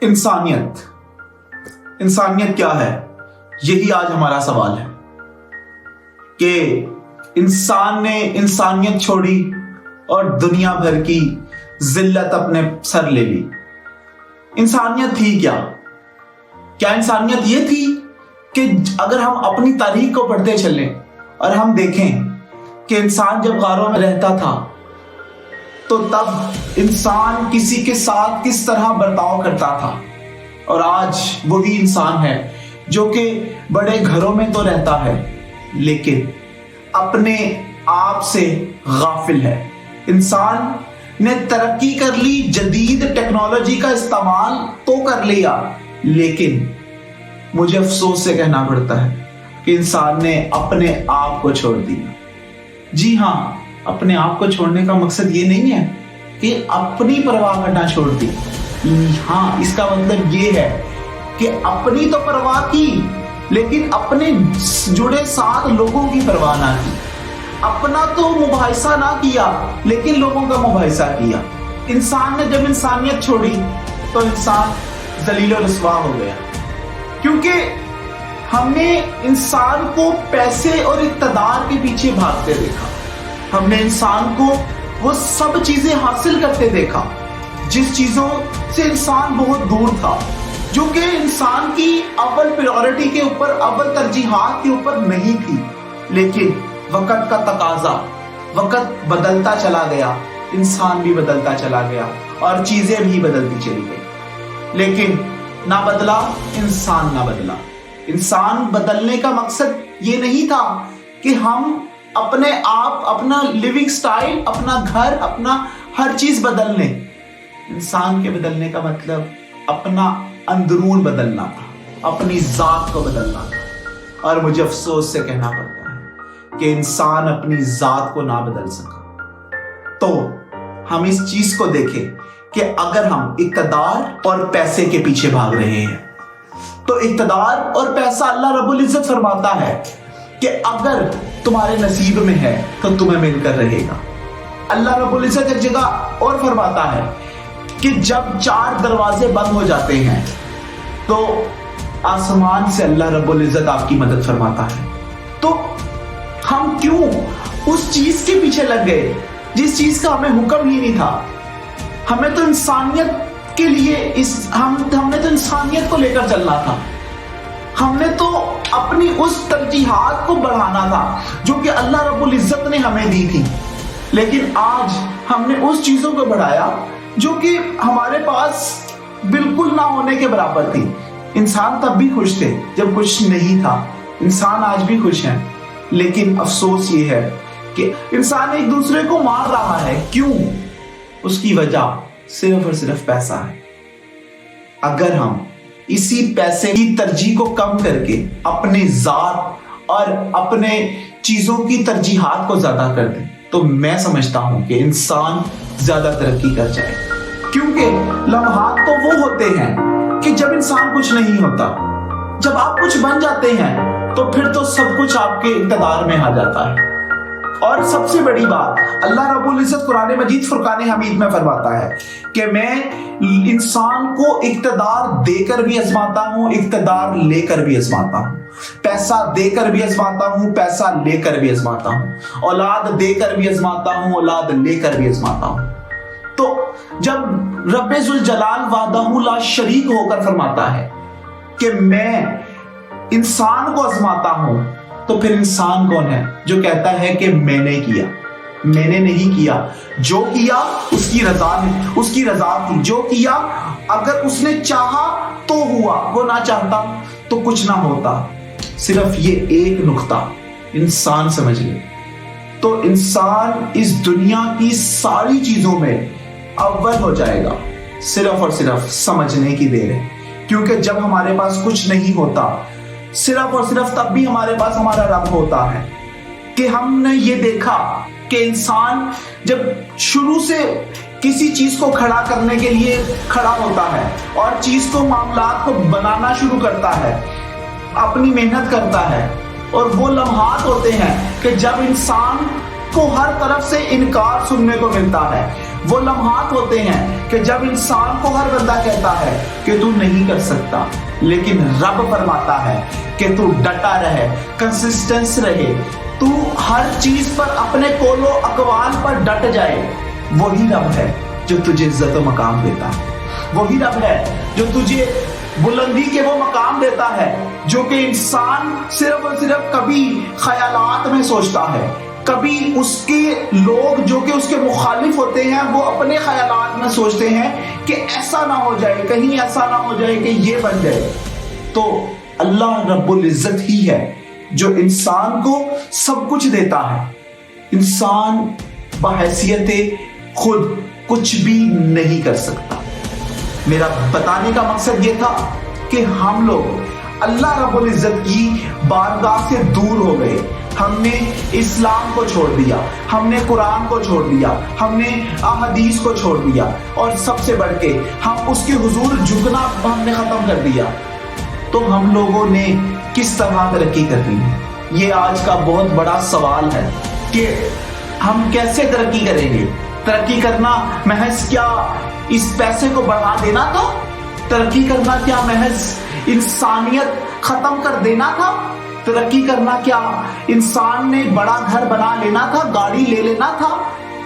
انسانیت کیا ہے؟ یہی آج ہمارا سوال ہے کہ انسان نے انسانیت چھوڑی اور دنیا بھر کی ذلت اپنے سر لے لی۔ انسانیت تھی کیا؟ کیا انسانیت یہ تھی کہ اگر ہم اپنی تاریخ کو پڑھتے چلیں اور ہم دیکھیں کہ انسان جب غاروں میں رہتا تھا تو تب انسان کسی کے ساتھ کس طرح برتاؤ کرتا تھا، اور آج وہی انسان ہے جو کہ بڑے گھروں میں تو رہتا ہے لیکن اپنے آپ سے غافل ہے۔ انسان نے ترقی کر لی، جدید ٹیکنالوجی کا استعمال تو کر لیا، لیکن مجھے افسوس سے کہنا پڑتا ہے کہ انسان نے اپنے آپ کو چھوڑ دیا۔ جی ہاں، اپنے آپ کو چھوڑنے کا مقصد یہ نہیں ہے کہ اپنی پرواہ کرنا چھوڑ دی۔ ہاں، اس کا مطلب یہ ہے کہ اپنی تو پرواہ کی لیکن اپنے جڑے ساتھ لوگوں کی پرواہ نہ کی۔ اپنا تو مباحثہ نہ کیا لیکن لوگوں کا مباحثہ کیا۔ انسان نے جب انسانیت چھوڑی تو انسان ذلیل و رسوا ہو گیا، کیونکہ ہم نے انسان کو پیسے اور اقتدار کے پیچھے بھاگتے دیکھا۔ ہم نے انسان کو وہ سب چیزیں حاصل کرتے دیکھا جس چیزوں سے انسان بہت دور تھا، جو کہ انسان کی اول پریورٹی کے اوپر، اول ترجیحات کے اوپر نہیں تھی۔ لیکن وقت کا تقاضا، وقت بدلتا چلا گیا، انسان بھی بدلتا چلا گیا اور چیزیں بھی بدلتی چلی گئی، لیکن نہ بدلا انسان، نہ بدلا انسان۔ بدلنے کا مقصد یہ نہیں تھا کہ ہم اپنے آپ، اپنا لیونگ سٹائل، اپنا گھر، اپنا ہر چیز بدل لیں۔ انسان کے بدلنے کا مطلب اپنا اندرون بدلنا تھا، اپنی ذات کو بدلنا تھا، اور مجھے افسوس سے کہنا پڑتا ہے کہ انسان اپنی ذات کو نہ بدل سکا۔ تو ہم اس چیز کو دیکھیں کہ اگر ہم اقتدار اور پیسے کے پیچھے بھاگ رہے ہیں تو اقتدار اور پیسہ، اللہ رب العزت فرماتا ہے کہ اگر تمہارے نصیب میں ہے تو تمہیں مل کر رہے گا۔ اللہ رب العزت ایک جگہ اور فرماتا ہے کہ جب 4 دروازے بند ہو جاتے ہیں تو آسمان سے اللہ رب العزت آپ کی مدد فرماتا ہے۔ تو ہم کیوں اس چیز کے پیچھے لگ گئے جس چیز کا ہمیں حکم ہی نہیں تھا؟ ہمیں تو انسانیت کے لیے ہم نے تو انسانیت کو لے کر چلنا تھا، ہم نے تو اپنی اس ترجیحات کو بڑھانا تھا جو کہ اللہ رب العزت نے ہمیں دی تھی، لیکن آج ہم نے اس چیزوں کو بڑھایا جو کہ ہمارے پاس بالکل نہ ہونے کے برابر تھی۔ انسان تب بھی خوش تھے جب کچھ نہیں تھا، انسان آج بھی خوش ہیں، لیکن افسوس یہ ہے کہ انسان ایک دوسرے کو مار رہا ہے۔ کیوں؟ اس کی وجہ صرف اور صرف پیسہ ہے۔ اگر ہم اسی پیسے کی ترجیح کو کم کر کے اپنی ذات اور اپنے چیزوں کی ترجیحات کو زیادہ کر دیں تو میں سمجھتا ہوں کہ انسان زیادہ ترقی کر جائے، کیونکہ لمحات تو وہ ہوتے ہیں کہ جب انسان کچھ نہیں ہوتا، جب آپ کچھ بن جاتے ہیں تو پھر تو سب کچھ آپ کے اقتدار میں آ جاتا ہے۔ اور سب سے بڑی بات، اللہ رب العزت قرآن مجید فرقان حمید میں فرماتا ہے کہ میں انسان کو اقتدار دے کر بھی آزماتا ہوں، اقتدار لے کر بھی آزماتا ہوں، پیسہ دے کر بھی آزماتا ہوں، پیسہ لے کر بھی آزماتا ہوں، اولاد دے کر بھی آزماتا ہوں، اولاد لے کر بھی آزماتا ہوں۔ تو جب رب ذوالجلال وحدہ لا شریک ہو کر فرماتا ہے کہ میں انسان کو آزماتا ہوں، تو پھر انسان کون ہے جو کہتا ہے کہ میں نے کیا؟ میں نے نہیں کیا، جو کیا اس کی رضا ہے، اس کی رضا تھی، جو کیا اگر اس نے چاہا تو ہوا، وہ نہ چاہتا تو کچھ نہ ہوتا۔ صرف یہ ایک نقطہ انسان سمجھ لے تو انسان اس دنیا کی ساری چیزوں میں اول ہو جائے گا۔ صرف اور صرف سمجھنے کی دیر ہے، کیونکہ جب ہمارے پاس کچھ نہیں ہوتا، صرف اور صرف تب بھی ہمارے پاس ہمارا رب ہوتا ہے۔ کہ ہم نے یہ دیکھا کہ انسان جب شروع سے کسی چیز کو کھڑا کرنے کے لیے کھڑا ہوتا ہے اور چیز کو، معاملات کو بنانا شروع کرتا ہے، اپنی محنت کرتا ہے، اور وہ لمحات ہوتے ہیں کہ جب انسان کو ہر طرف سے انکار سننے کو ملتا ہے، وہ لمحات ہوتے ہیں کہ جب انسان کو ہر بندہ کہتا ہے کہ تو نہیں کر سکتا، لیکن رب فرماتا ہے کہ تو ڈٹا رہے، کنسسٹنس رہے، تو ہر چیز پر اپنے قول و اقوال پر ڈٹ جائے۔ وہی رب ہے جو تجھے عزت و مقام دیتا ہے، وہی رب ہے جو تجھے بلندی کے وہ مقام دیتا ہے جو کہ انسان صرف اور صرف کبھی خیالات میں سوچتا ہے، کبھی اس کے لوگ جو کہ اس کے مخالف ہوتے ہیں وہ اپنے خیالات میں سوچتے ہیں کہ ایسا نہ ہو جائے، کہیں ایسا نہ ہو جائے کہ یہ بن جائے۔ تو اللہ رب العزت ہی ہے جو انسان کو سب کچھ دیتا ہے۔ انسان بحیثیت خود کچھ بھی نہیں کر سکتا۔ میرا بتانے کا مقصد یہ تھا کہ ہم لوگ اللہ رب العزت کی بارگاہ سے دور ہو گئے، ہم نے اسلام کو چھوڑ دیا، ہم نے قرآن کو چھوڑ دیا، ہم نے احادیث کو چھوڑ دیا، اور سب سے بڑھ کے ہم اس کے حضور جھکنا ہم نے ختم کر دیا۔ تو ہم لوگوں نے کس طرح ترقی کرنی ہے؟ یہ آج کا بہت بڑا سوال ہے کہ ہم کیسے ترقی کریں گے۔ ترقی کرنا محض کیا اس پیسے کو بڑھا دینا تھا؟ ترقی کرنا کیا محض انسانیت ختم کر دینا تھا؟ ترقی کرنا کیا انسان نے بڑا گھر بنا لینا تھا، گاڑی لے لینا تھا؟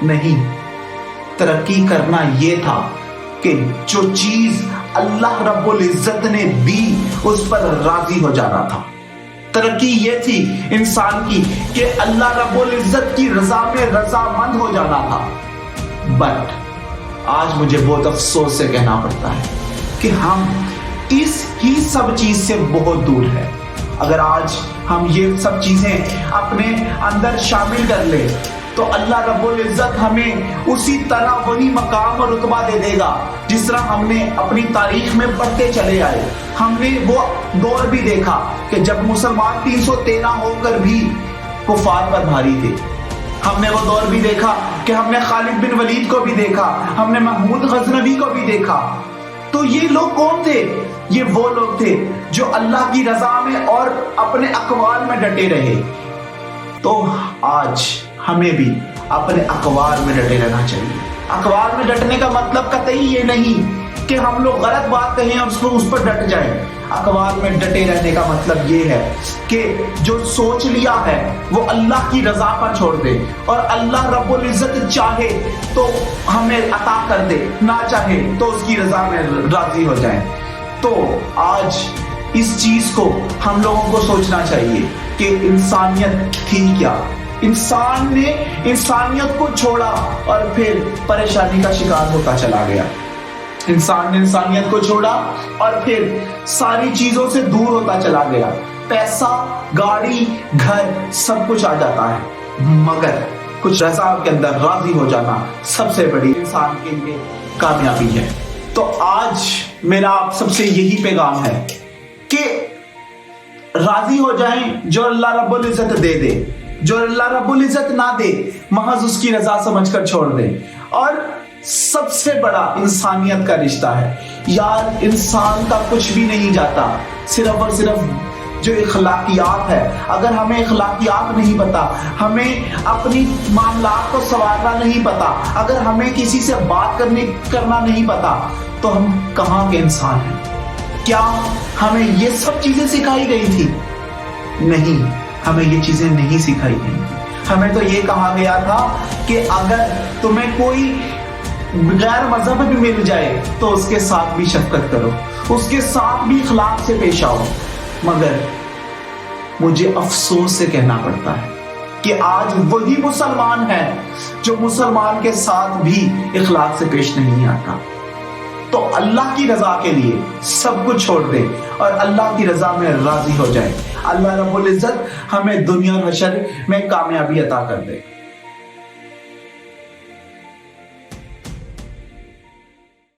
نہیں، ترقی کرنا یہ تھا کہ جو چیز اللہ رب العزت نے دی اس پر راضی ہو جانا تھا۔ ترقی یہ تھی انسان کی کہ اللہ رب العزت کی رضا میں رضامند ہو جانا تھا۔ بٹ آج مجھے بہت افسوس سے کہنا پڑتا ہے کہ ہم اس ہی سب چیز سے بہت دور ہیں۔ اگر آج ہم یہ سب چیزیں اپنے اندر شامل کر لیں تو اللہ رب العزت ہمیں اسی طرح وہی مقام اور رتبہ دے دے گا جس طرح ہم نے اپنی تاریخ میں بڑھتے چلے آئے۔ ہم نے وہ دور بھی دیکھا کہ جب مسلمان 313 ہو کر بھی کفار پر بھاری تھے۔ ہم نے وہ دور بھی دیکھا کہ ہم نے خالد بن ولید کو بھی دیکھا، ہم نے محمود غزنوی کو بھی دیکھا۔ تو یہ لوگ کون تھے؟ یہ وہ لوگ تھے جو اللہ کی رضا میں اور اپنے اقوال میں ڈٹے رہے۔ تو آج ہمیں بھی اپنے اقوال میں ڈٹے رہنا چاہیے۔ اقوال میں ڈٹنے کا مطلب قطعی یہ نہیں کہ ہم لوگ غلط بات کہیں اور اس پر ڈٹ جائیں۔ اقوال میں ڈٹے رہنے کا مطلب یہ ہے کہ جو سوچ لیا ہے وہ اللہ کی رضا پر چھوڑ دے، اور اللہ رب العزت چاہے تو ہمیں عطا کر دے، نہ چاہے تو اس کی رضا میں راضی ہو جائیں۔ تو آج اس چیز کو ہم لوگوں کو سوچنا چاہیے کہ انسانیت تھی کیا۔ انسان نے انسانیت کو چھوڑا اور پھر پریشانی کا شکار ہوتا چلا گیا۔ انسان نے انسانیت کو چھوڑا اور پھر ساری چیزوں سے دور ہوتا چلا گیا۔ پیسہ، گاڑی، گھر سب کچھ آ جاتا ہے، مگر کچھ رضا کے اندر راضی ہو جانا سب سے بڑی انسان کے لیے کامیابی ہے۔ تو آج میرا آپ سب سے یہی پیغام ہے کہ راضی ہو جائیں جو اللہ رب العزت دے دے، جو اللہ رب العزت نہ دے محض اس کی رضا سمجھ کر چھوڑ دے۔ اور سب سے بڑا انسانیت کا رشتہ ہے یار، انسان کا کچھ بھی نہیں جاتا، صرف اور صرف جو اخلاقیات ہے۔ اگر ہمیں اخلاقیات نہیں پتا، ہمیں اپنی معاملات کو سنوارنا نہیں پتا، اگر ہمیں کسی سے بات کرنا نہیں پتا، تو ہم کہاں کے انسان ہیں؟ کیا ہمیں یہ سب چیزیں سکھائی گئی تھی؟ نہیں، ہمیں یہ چیزیں نہیں سکھائی گئی تھی۔ ہمیں تو یہ کہا گیا تھا کہ اگر تمہیں کوئی غیر مذہب بھی مل جائے تو اس کے ساتھ بھی شفقت کرو، اس کے ساتھ بھی اخلاق سے پیش آؤ۔ مگر مجھے افسوس سے کہنا پڑتا ہے کہ آج وہی مسلمان ہے جو مسلمان کے ساتھ بھی اخلاق سے پیش نہیں آتا۔ تو اللہ کی رضا کے لیے سب کچھ چھوڑ دے اور اللہ کی رضا میں راضی ہو جائے۔ اللہ رب العزت ہمیں دنیا اور حشر میں کامیابی عطا کر دے۔